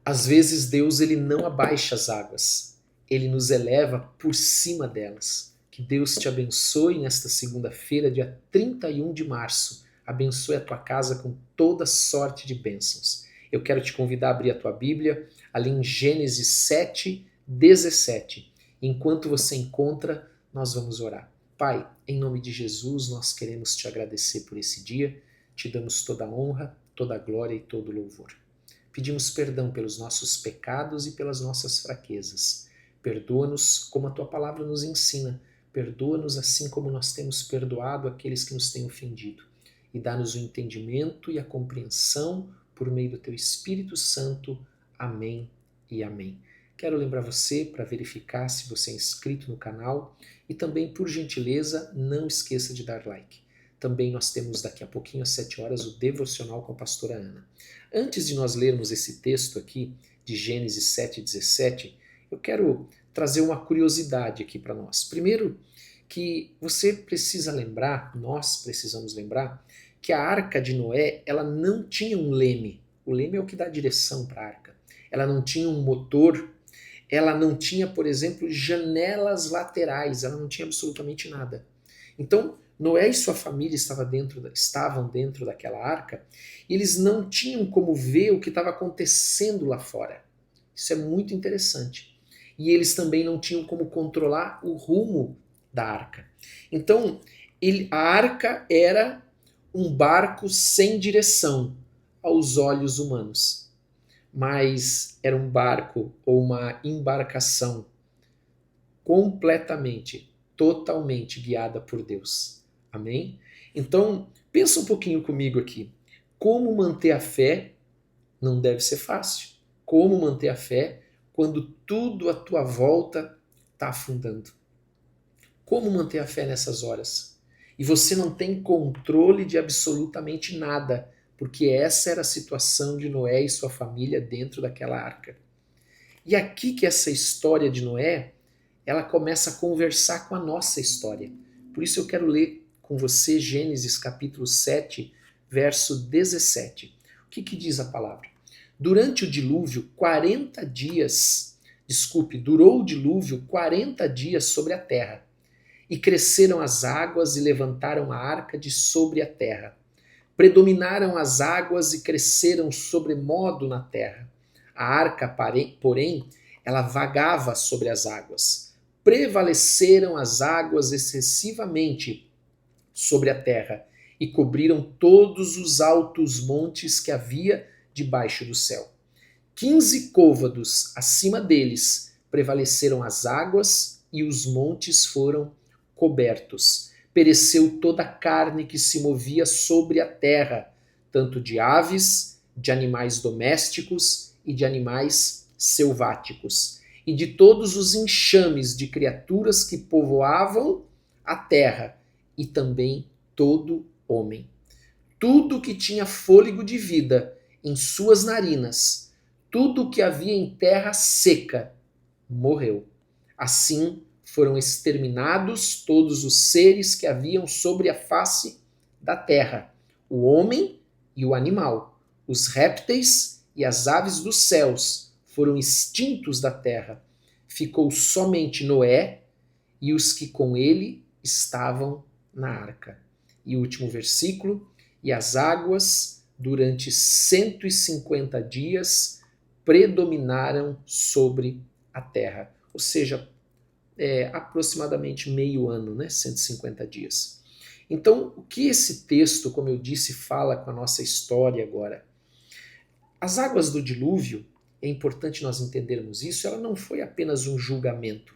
Às vezes Deus ele não abaixa as águas, ele nos eleva por cima delas. Que Deus te abençoe nesta segunda-feira, dia 31 de março. Abençoe a tua casa com toda sorte de bênçãos. Eu quero te convidar a abrir a tua Bíblia ali em Gênesis 7, 17. Enquanto você encontra, nós vamos orar. Pai, em nome de Jesus, nós queremos te agradecer por esse dia. Te damos toda a honra, toda a glória e todo o louvor. Pedimos perdão pelos nossos pecados e pelas nossas fraquezas. Perdoa-nos como a tua palavra nos ensina. Perdoa-nos assim como nós temos perdoado aqueles que nos têm ofendido. E dá-nos o entendimento e a compreensão por meio do teu Espírito Santo. Amém e amém. Quero lembrar você para verificar se você é inscrito no canal e também, por gentileza, não esqueça de dar like. Também nós temos daqui a pouquinho, às 7 horas, o Devocional com a pastora Ana. Antes de nós lermos esse texto aqui, de Gênesis 7,17, eu quero trazer uma curiosidade aqui para nós. Primeiro, que você precisa lembrar, nós precisamos lembrar, que a arca de Noé, ela não tinha um leme. O leme é o que dá direção para a arca. Ela não tinha um motor, ela não tinha, por exemplo, janelas laterais, ela não tinha absolutamente nada. Então, Noé e sua família estavam dentro daquela arca e eles não tinham como ver o que estava acontecendo lá fora. Isso é muito interessante. E eles também não tinham como controlar o rumo da arca. Então, a arca era um barco sem direção aos olhos humanos. Mas era um barco ou uma embarcação completamente, totalmente guiada por Deus. Amém? Então, pensa um pouquinho comigo aqui. Como manter a fé não deve ser fácil. Como manter a fé quando tudo à tua volta está afundando? Como manter a fé nessas horas? E você não tem controle de absolutamente nada, porque essa era a situação de Noé e sua família dentro daquela arca. E aqui que essa história de Noé, ela começa a conversar com a nossa história. Por isso eu quero ler com você Gênesis capítulo 7, verso 17. O que diz a palavra? Durante o dilúvio, durou o dilúvio 40 dias sobre a terra. E cresceram as águas e levantaram a arca de sobre a terra. Predominaram as águas e cresceram sobremodo na terra. A arca, porém, ela vagava sobre as águas. Prevaleceram as águas excessivamente sobre a terra e cobriram todos os altos montes que havia debaixo do céu. 15 côvados acima deles prevaleceram as águas e os montes foram cobertos. Pereceu toda a carne que se movia sobre a terra, tanto de aves, de animais domésticos e de animais selváticos, e de todos os enxames de criaturas que povoavam a terra, e também todo homem. Tudo que tinha fôlego de vida em suas narinas, tudo que havia em terra seca, morreu. Assim foram exterminados todos os seres que haviam sobre a face da terra, o homem e o animal, os répteis e as aves dos céus foram extintos da terra. Ficou somente Noé e os que com ele estavam na arca. E o último versículo: e as águas durante 150 dias predominaram sobre a terra. Ou seja, aproximadamente meio ano, né? 150 dias. Então, o que esse texto, como eu disse, fala com a nossa história agora? As águas do dilúvio, é importante nós entendermos isso, ela não foi apenas um julgamento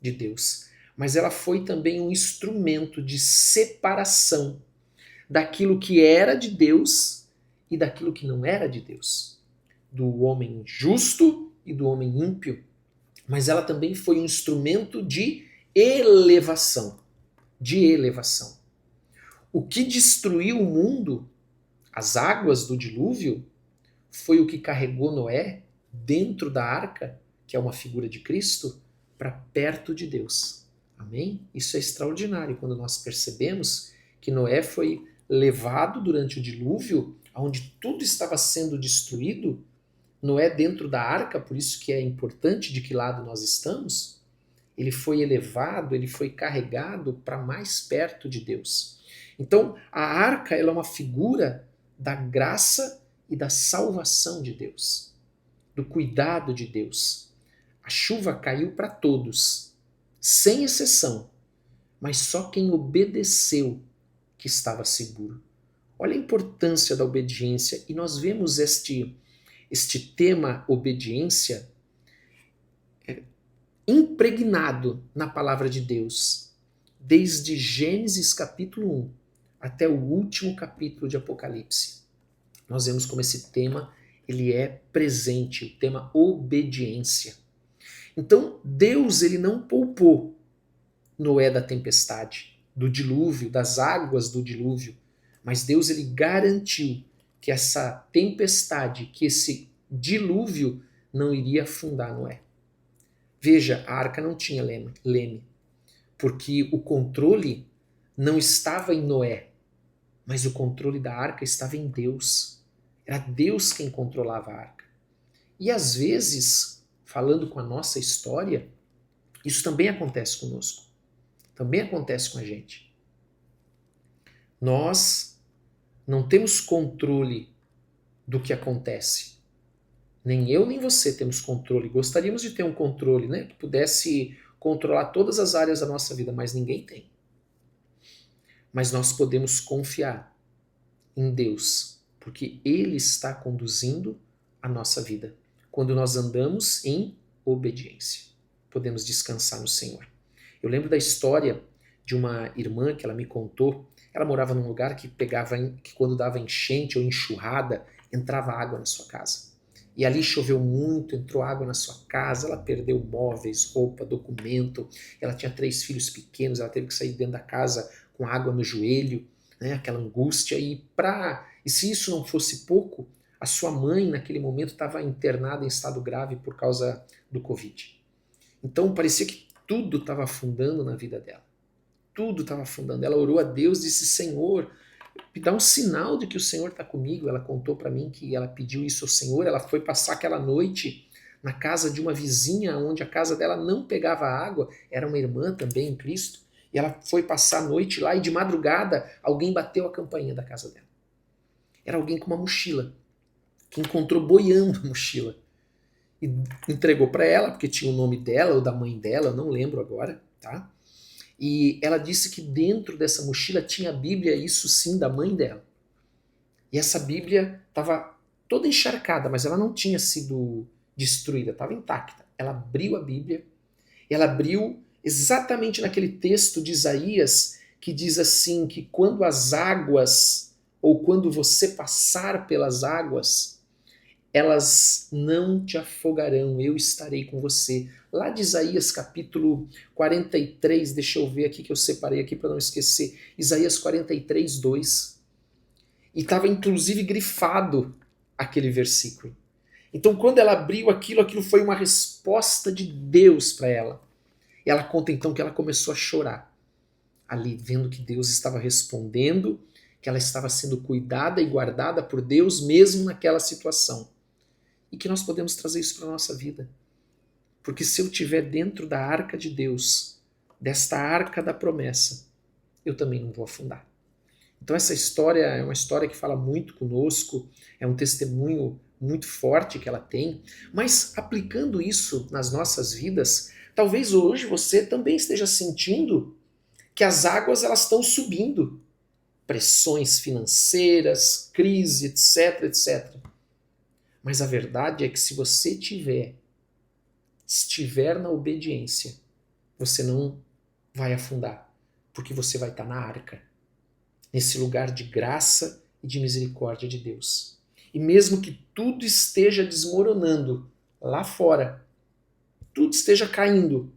de Deus, mas ela foi também um instrumento de separação daquilo que era de Deus e daquilo que não era de Deus, do homem justo e do homem ímpio. Mas ela também foi um instrumento de elevação, O que destruiu o mundo, as águas do dilúvio, foi o que carregou Noé dentro da arca, que é uma figura de Cristo, para perto de Deus. Amém? Isso é extraordinário quando nós percebemos que Noé foi levado durante o dilúvio, onde tudo estava sendo destruído, Noé dentro da arca, por isso que é importante de que lado nós estamos, ele foi elevado, ele foi carregado para mais perto de Deus. Então, a arca ela é uma figura da graça e da salvação de Deus, do cuidado de Deus. A chuva caiu para todos, sem exceção, mas só quem obedeceu que estava seguro. Olha a importância da obediência, e nós vemos este tema obediência impregnado na palavra de Deus, desde Gênesis capítulo 1 até o último capítulo de Apocalipse. Nós vemos como esse tema ele é presente, o tema obediência. Então, Deus ele não poupou Noé da tempestade, do dilúvio, das águas do dilúvio, mas Deus ele garantiu que essa tempestade, que esse dilúvio não iria afundar Noé. Veja, a arca não tinha leme, porque o controle não estava em Noé, mas o controle da arca estava em Deus. Era Deus quem controlava a arca. E às vezes, falando com a nossa história, isso também acontece conosco. Também acontece com a gente. Nós não temos controle do que acontece. Nem eu nem você temos controle. Gostaríamos de ter um controle, né, que pudesse controlar todas as áreas da nossa vida, mas ninguém tem. Mas nós podemos confiar em Deus, porque Ele está conduzindo a nossa vida. Quando nós andamos em obediência, podemos descansar no Senhor. Eu lembro da história de uma irmã que ela me contou. Ela morava num lugar que quando dava enchente ou enxurrada, entrava água na sua casa. E ali choveu muito, entrou água na sua casa, ela perdeu móveis, roupa, documento. Ela tinha 3 filhos pequenos, ela teve que sair dentro da casa com água no joelho, né, aquela angústia. E se isso não fosse pouco, a sua mãe naquele momento estava internada em estado grave por causa do Covid. Então parecia que tudo estava afundando na vida dela. Tudo estava afundando. Ela orou a Deus, disse: Senhor, me dá um sinal de que o Senhor está comigo. Ela contou para mim que ela pediu isso ao Senhor. Ela foi passar aquela noite na casa de uma vizinha, onde a casa dela não pegava água. Era uma irmã também em Cristo. E ela foi passar a noite lá e de madrugada alguém bateu a campainha da casa dela. Era alguém com uma mochila, que encontrou boiando a mochila. E entregou para ela, porque tinha o nome dela ou da mãe dela, eu não lembro agora, tá? E ela disse que dentro dessa mochila tinha a Bíblia, isso sim, da mãe dela. E essa Bíblia estava toda encharcada, mas ela não tinha sido destruída, estava intacta. Ela abriu a Bíblia, e ela abriu exatamente naquele texto de Isaías que diz assim, que quando as águas, ou quando você passar pelas águas, elas não te afogarão, eu estarei com você. Lá de Isaías capítulo 43, deixa eu ver aqui que eu separei aqui para não esquecer. Isaías 43, 2. E estava inclusive grifado aquele versículo. Então quando ela abriu aquilo foi uma resposta de Deus para ela. E ela conta então que ela começou a chorar. Ali, vendo que Deus estava respondendo, que ela estava sendo cuidada e guardada por Deus mesmo naquela situação. E que nós podemos trazer isso para a nossa vida. Porque se eu estiver dentro da arca de Deus, desta arca da promessa, eu também não vou afundar. Então essa história é uma história que fala muito conosco, é um testemunho muito forte que ela tem, mas aplicando isso nas nossas vidas, talvez hoje você também esteja sentindo que as águas elas estão subindo. Pressões financeiras, crise, etc, etc. Mas a verdade é que se você estiver na obediência, você não vai afundar, porque você vai estar na arca, nesse lugar de graça e de misericórdia de Deus. E mesmo que tudo esteja desmoronando lá fora, tudo esteja caindo,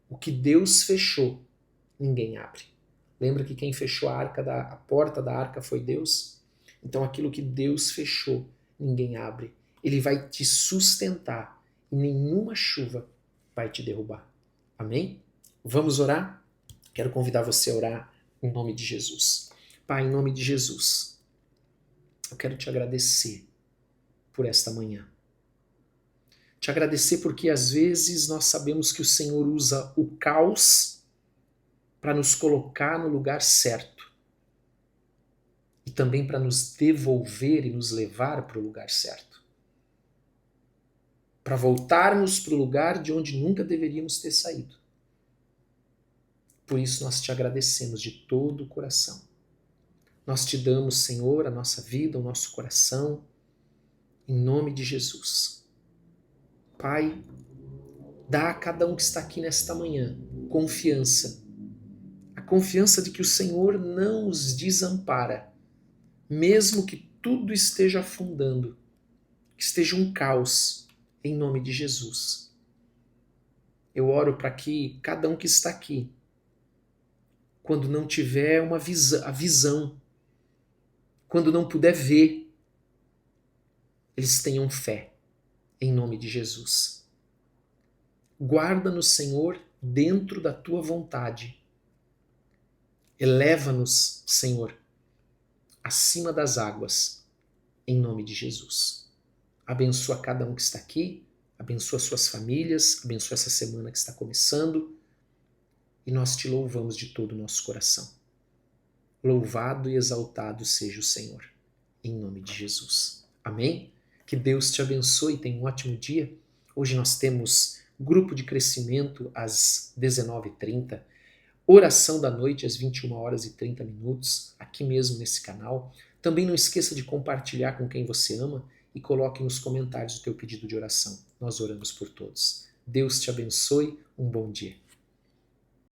o que Deus fechou, ninguém abre. Lembra que quem fechou a porta da arca foi Deus? Então aquilo que Deus fechou, ninguém abre. Ele vai te sustentar e nenhuma chuva vai te derrubar. Amém? Vamos orar? Quero convidar você a orar em nome de Jesus. Pai, em nome de Jesus, eu quero te agradecer por esta manhã. Te agradecer porque às vezes nós sabemos que o Senhor usa o caos para nos colocar no lugar certo e também para nos devolver e nos levar para o lugar certo. Para voltarmos para o lugar de onde nunca deveríamos ter saído. Por isso nós te agradecemos de todo o coração. Nós te damos, Senhor, a nossa vida, o nosso coração, em nome de Jesus. Pai, dá a cada um que está aqui nesta manhã confiança. A confiança de que o Senhor não os desampara, mesmo que tudo esteja afundando, que esteja um caos, em nome de Jesus. Eu oro para que cada um que está aqui, quando não tiver a visão, quando não puder ver, eles tenham fé, em nome de Jesus. Guarda-nos, Senhor, dentro da tua vontade. Eleva-nos, Senhor, acima das águas, em nome de Jesus. Abençoa cada um que está aqui, abençoa suas famílias, abençoa essa semana que está começando, e nós te louvamos de todo o nosso coração. Louvado e exaltado seja o Senhor, em nome de Jesus. Amém? Que Deus te abençoe e tenha um ótimo dia. Hoje nós temos grupo de crescimento às 19h30, oração da noite às 21h30, aqui mesmo nesse canal. Também não esqueça de compartilhar com quem você ama e coloque nos comentários o teu pedido de oração. Nós oramos por todos. Deus te abençoe, um bom dia.